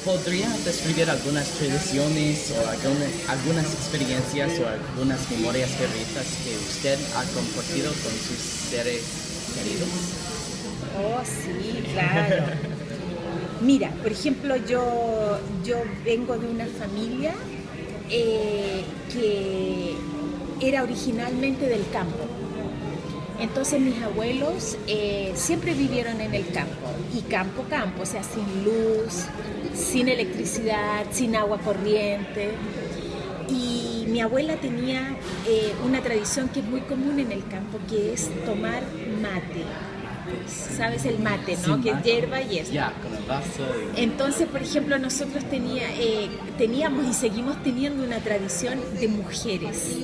¿Podría describir algunas tradiciones o algunas experiencias o algunas memorias favoritas que usted ha compartido con sus seres queridos? Oh, sí, claro. Mira, por ejemplo, yo vengo de una familia que era originalmente del campo. Entonces mis abuelos siempre vivieron en el campo, y campo, o sea, sin luz, sin electricidad, sin agua corriente. Y mi abuela tenía una tradición que es muy común en el campo, que es tomar mate. ¿Sabes el mate, no? Sí, Que es mate. hierba y eso. Ya, con el vaso. Entonces, por ejemplo, nosotros teníamos y seguimos teniendo una tradición de mujeres.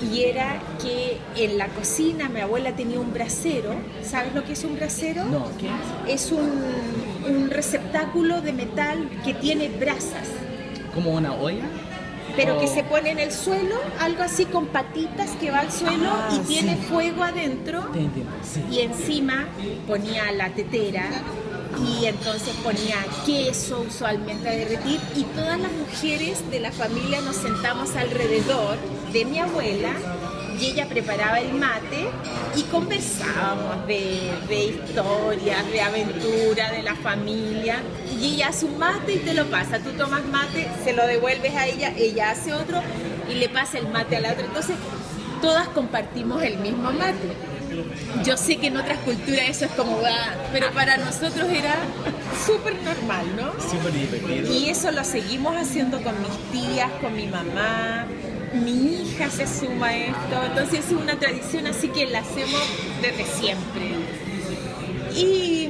Y era que en la cocina mi abuela tenía un brasero. ¿Sabes lo que es un brasero? No, ¿qué es? Es un receptáculo de metal que tiene brasas, ¿Como una olla? pero que Oh. se pone en el suelo, algo así con patitas que va al suelo y Sí. tiene fuego adentro. Te entiendo, sí. Y encima ponía la tetera y entonces ponía queso usualmente a derretir, y todas las mujeres de la familia nos sentamos alrededor de mi abuela y ella preparaba el mate y conversábamos de historias, de aventura, de la familia, y ella hace un mate y te lo pasa, tú tomas mate, se lo devuelves a ella, ella hace otro y le pasa el mate a la otra, entonces todas compartimos el mismo mate. Yo sé que en otras culturas eso es como, pero para nosotros era súper normal, ¿no? Súper divertido. Y eso lo seguimos haciendo con mis tías, con mi mamá. Mi hija se suma a esto, entonces es una tradición así que la hacemos desde siempre. Y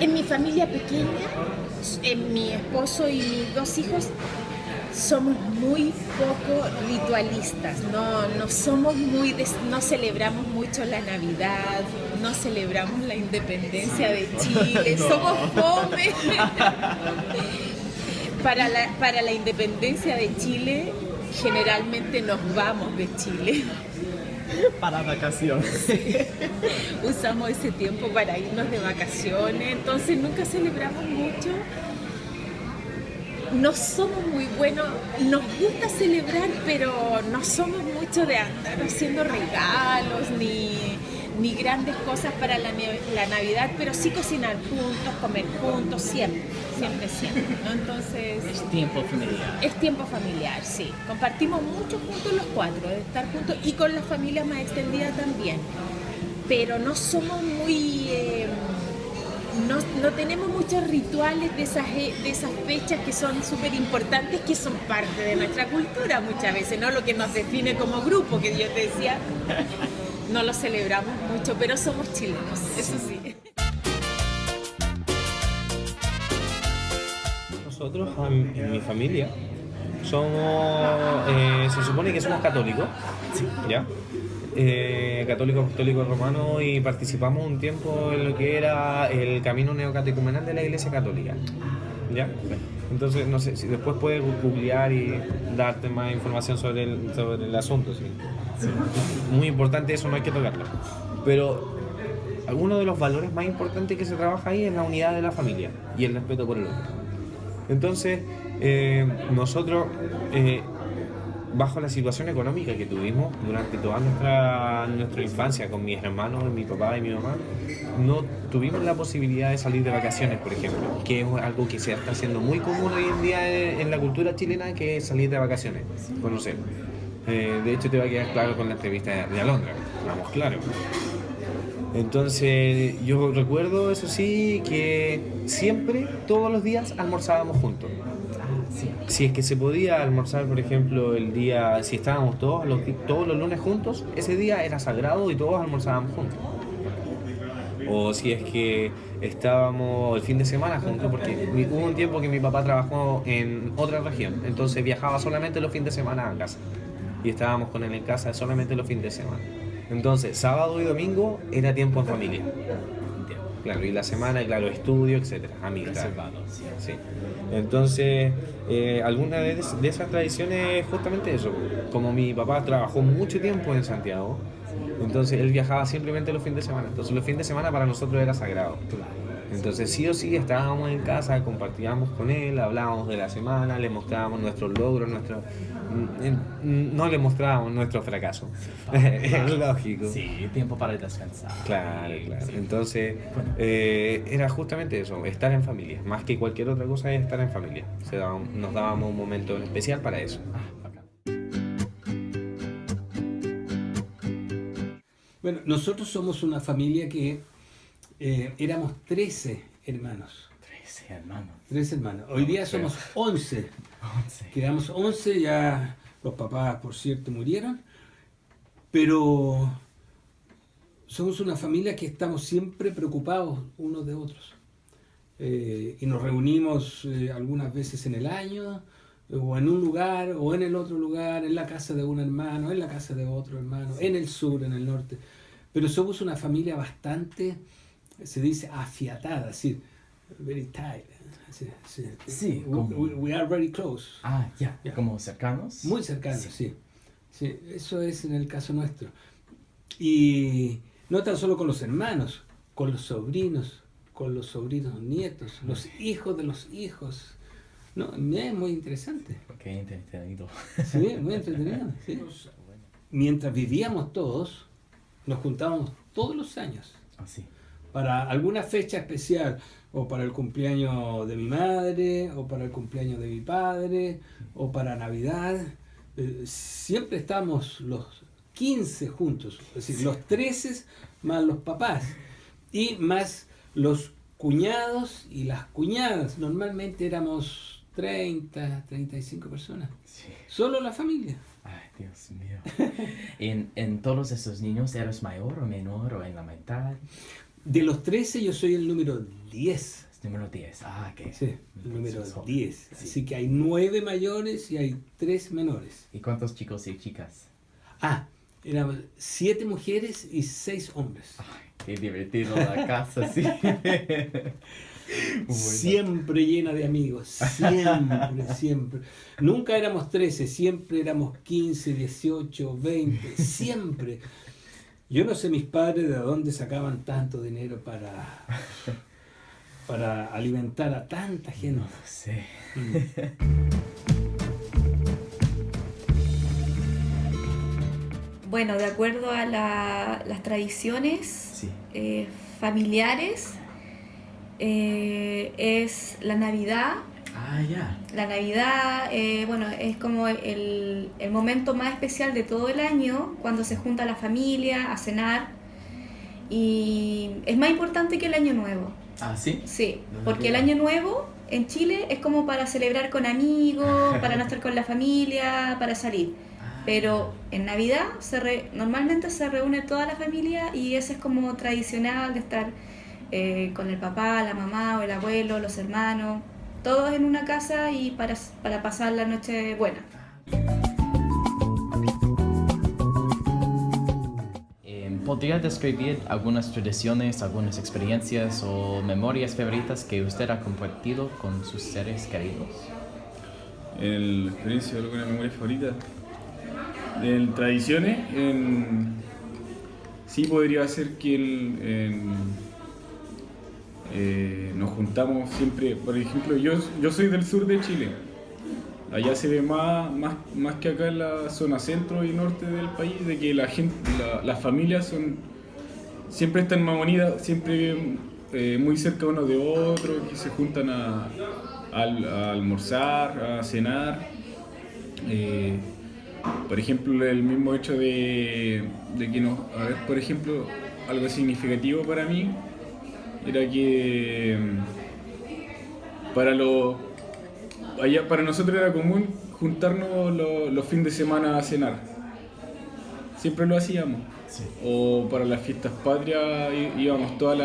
en mi familia pequeña, en mi esposo y mis dos hijos, somos muy poco ritualistas, no somos no celebramos mucho la Navidad, no celebramos la independencia de Chile, No. somos fome. Para la independencia de Chile, generalmente nos vamos de Chile. Para vacaciones. Usamos ese tiempo para irnos de vacaciones, entonces nunca celebramos mucho. No somos muy buenos, nos gusta celebrar, pero no somos mucho de andar haciendo regalos ni grandes cosas para la Navidad, pero sí cocinar juntos, comer juntos, siempre, ¿no? Entonces Es tiempo familiar. es tiempo familiar, sí. Compartimos mucho juntos los cuatro, de estar juntos, y con la familia más extendida también. Pero no somos muy... no tenemos muchos rituales de esas fechas que son súper importantes, que son parte de nuestra cultura muchas veces, ¿no? Lo que nos define como grupo, que yo te decía, no lo celebramos mucho, pero somos chilenos, eso sí. Nosotros, en mi familia, se supone que somos católicos, ¿ya? Católicos apostólicos romanos, y participamos un tiempo en lo que era el camino neocatecumenal de la Iglesia Católica, ¿ya? Entonces, no sé si después puedes googlear y darte más información sobre el asunto, ¿sí? Muy importante eso, no hay que tocarlo. Pero uno de los valores más importantes que se trabaja ahí es la unidad de la familia y el respeto por el otro. Entonces, nosotros, bajo la situación económica que tuvimos durante toda nuestra infancia, con mis hermanos, mi papá y mi mamá, no tuvimos la posibilidad de salir de vacaciones, por ejemplo, que es algo que se está haciendo muy común hoy en día en la cultura chilena, que es salir de vacaciones, conocer. De hecho, te va a quedar claro con la entrevista de Alondra, vamos, claro. Entonces, yo recuerdo, eso sí, que siempre, todos los días, almorzábamos juntos. Si es que se podía almorzar, por ejemplo, el día, si estábamos todos los lunes juntos, ese día era sagrado y todos almorzábamos juntos. O si es que estábamos el fin de semana juntos, porque hubo un tiempo que mi papá trabajó en otra región, entonces viajaba solamente los fines de semana a casa y estábamos con él en casa solamente los fines de semana. Entonces, sábado y domingo era tiempo en familia. Claro, y la semana, claro, estudio, etcétera, amistad. Sí. Entonces, alguna de esas tradiciones es justamente eso. Como mi papá trabajó mucho tiempo en Santiago, entonces él viajaba simplemente los fines de semana. Entonces los fines de semana para nosotros era sagrado. Entonces sí o sí estábamos en casa, compartíamos con él, hablábamos de la semana, le mostrábamos nuestros logros, no le mostrábamos nuestro fracaso. Es lógico. Sí, tiempo para descansar. Claro, claro. Sí. Entonces era justamente eso, estar en familia. Más que cualquier otra cosa es estar en familia. Nos dábamos un momento especial para eso. Bueno, nosotros somos una familia que éramos 13 hermanos. 13 hermanos. 13 hermanos. Hoy día somos 11. Quedamos 11, ya los papás, por cierto, murieron. Pero somos una familia que estamos siempre preocupados unos de otros. Y nos reunimos algunas veces en el año, o en un lugar, o en el otro lugar, en la casa de un hermano, en la casa de otro hermano, en el sur, en el norte. Pero somos una familia bastante, se dice, afiatada, es decir, very tight. Sí, we are very close. Ah, ya, Ya. como cercanos. Muy cercanos, sí. Sí, eso es en el caso nuestro. Y no tan solo con los hermanos, con los sobrinos nietos, los hijos de los hijos. No, es muy interesante. Ok, entretenido. Sí, muy entretenido. Sí. Mientras vivíamos todos, nos juntábamos todos los años Así. para alguna fecha especial, o para el cumpleaños de mi madre, o para el cumpleaños de mi padre, o para Navidad. Siempre estamos los 15 juntos, es decir, los 13 más los papás, y más los cuñados y las cuñadas. Normalmente éramos 30, 35 personas. Sí. Solo la familia. Ay, Dios mío. ¿En todos esos niños eres mayor o menor o en la mitad? De los 13 yo soy el número 10. Es número 10. Ah, ok. Sí, el número Entonces, 10. sí. Así que hay 9 mayores y hay 3 menores. ¿Y cuántos chicos y chicas? Eran 7 mujeres y 6 hombres. Ay, qué divertido la casa, sí. Bueno. Siempre llena de amigos, siempre, siempre. Nunca éramos 13, siempre éramos 15, 18, 20, siempre. Yo no sé mis padres de dónde sacaban tanto dinero para alimentar a tanta gente. No lo sé. Bueno, de acuerdo a las tradiciones Sí. familiares, es la Navidad. Ah, ya. La Navidad, bueno, es como el momento más especial de todo el año, cuando se junta la familia a cenar. Y es más importante que el Año Nuevo. Ah, ¿sí? Sí, No porque el sabía. Año Nuevo en Chile es como para celebrar con amigos, para no estar con la familia, para salir. Pero en Navidad normalmente se reúne toda la familia y eso es como tradicional de estar con el papá, la mamá o el abuelo, los hermanos, todos en una casa y para pasar la noche buena. ¿Podría describir algunas tradiciones, algunas experiencias o memorias favoritas que usted ha compartido con sus seres queridos? La experiencia, alguna memoria favorita. En tradiciones, sí podría ser que nos juntamos siempre. Por ejemplo, yo soy del sur de Chile. Allá se ve más que acá en la zona centro y norte del país, de que las familias siempre están más unidas, siempre viven muy cerca uno de otro, que se juntan a almorzar, a cenar. Por ejemplo, el mismo hecho de que por ejemplo, algo significativo para mí era que para nosotros era común juntarnos los fines de semana a cenar. Siempre lo hacíamos. Sí. O para las fiestas patrias íbamos toda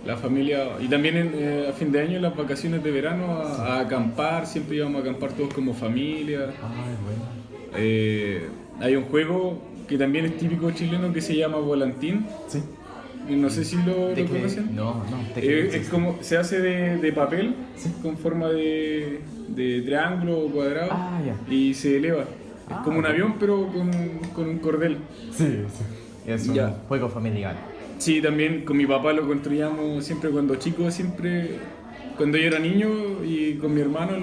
la familia, y también a fin de año en las vacaciones de verano a acampar, siempre íbamos a acampar todos como familia. Ay, bueno. Hay un juego que también es típico chileno que se llama Volantín. Sí. No sé si lo ¿De qué? conocen. No. ¿De qué Es consiste? como, se hace de papel, Sí. con forma de triángulo o cuadrado, Ah, ya. y se eleva. Es como un avión, pero con un cordel. Sí. Es un Ya. juego familiar. Sí, también con mi papá lo construíamos siempre cuando chico, siempre cuando yo era niño y con mi hermano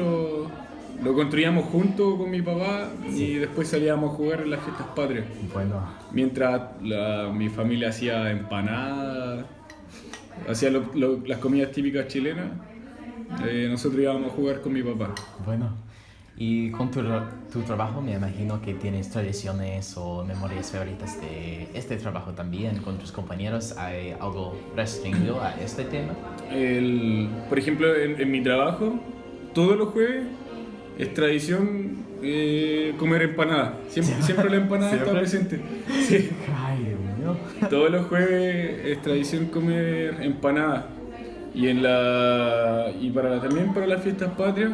lo construíamos junto con mi papá y después salíamos a jugar en las fiestas patrias. Bueno, Mientras mi familia hacía empanadas, hacía las comidas típicas chilenas, nosotros íbamos a jugar con mi papá. bueno. Y con tu trabajo me imagino que tienes tradiciones o memorias favoritas de este trabajo también. Con tus compañeros, ¿hay algo restringido a este tema? Por ejemplo, en mi trabajo, todos los jueves es tradición comer empanada. Siempre la empanada está ¿Siempre? presente. Sí. Ay, Dios mío. Todos los jueves es tradición comer empanada. Y también para las fiestas patrias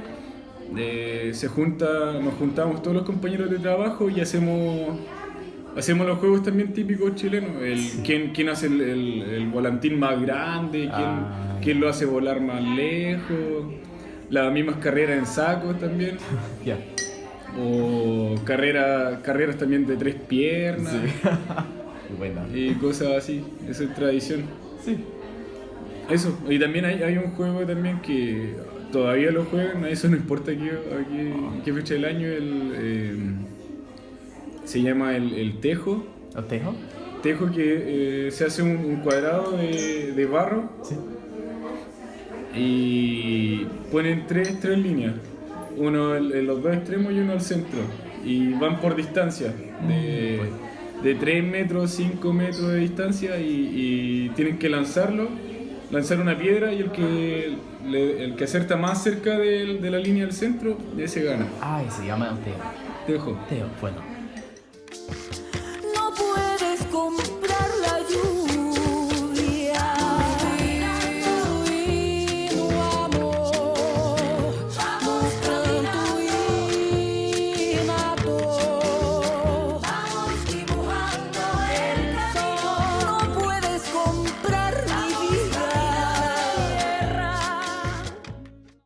nos juntamos todos los compañeros de trabajo y hacemos los juegos también típicos chilenos. ¿Quién hace el volantín más grande? ¿Quién lo hace volar más lejos? Las mismas carreras en sacos también. Ya. O carreras también de 3 piernas. Sí. Bueno. Y cosas así. Esa es tradición. Sí. Eso. Y también hay un juego también que todavía lo juegan. Eso no importa qué fecha del año. Se llama el tejo. ¿El tejo? Tejo que se hace un cuadrado de barro. Sí. Y ponen tres líneas, uno en los dos extremos y uno al centro, y van por distancia de 3 metros, 5 metros de distancia, y tienen que lanzar una piedra, y el que acerta más cerca de la línea del centro, ese gana. Ay, se llama el tejo. Tejo. Tejo, bueno.